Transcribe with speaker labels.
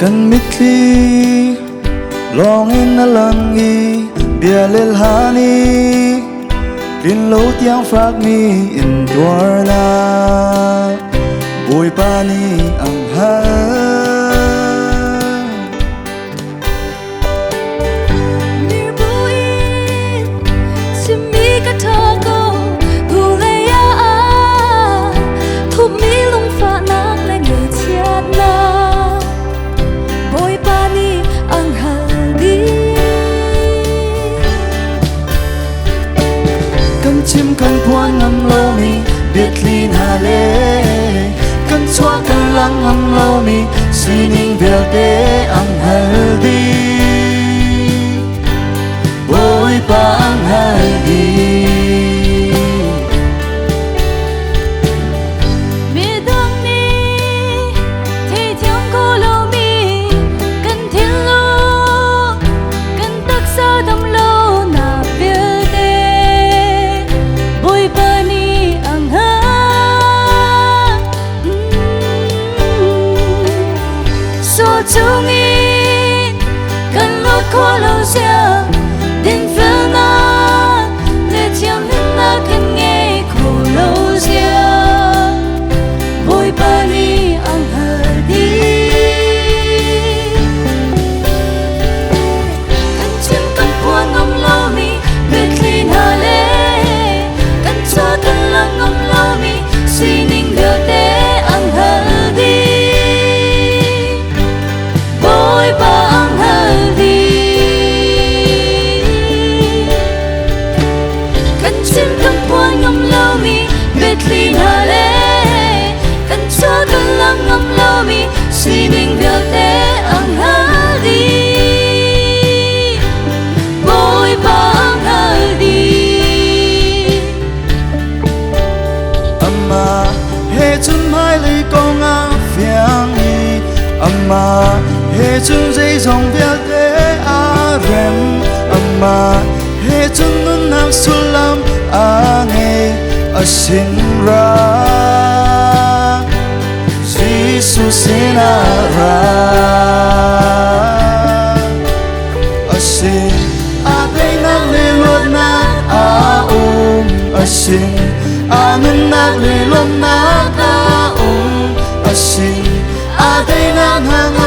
Speaker 1: kan mitli longin na langi bialel hani rin lo tiang phak mi in tuar na bồi pani ang ha
Speaker 2: mir buin simi ka thako gulaya thu mi lung fa nak le nge chiat na bồi pani ang ha di
Speaker 1: kan chim kan puan ngam lo mi biệt lin hà lê kan xóa kan lăng ngam lo mi sining vel te ang haldi bồi pa ang haldi
Speaker 2: mi dang ni thei thiang ko lo mi kan thiên lo kan tak sa dam lo na vel te bồi pani ang ha so chung in kan lo ko lo sia din fel na le chiang hin na kan nghe ko lo sia bồi pani ang ha di kan chim kan puan ngam lo mi biệt lin hà lê kan cho kan lang ngam lo mi sining vel te ang ha di bồi pa ang ha di kan chim kan puan ngam lo mi biệt lin hà lê kan cho kan lang ngam lo mi sining vel te ang ha di bồi pa ang ha di
Speaker 1: amma he chun mai lấy con a phiang ni amma he chun dây dòng vel te a rem amma he chun nun nam sulam a nge a sin ra Jesus sinara asin aday naglilod na asin amin naglilod na asin aday naghang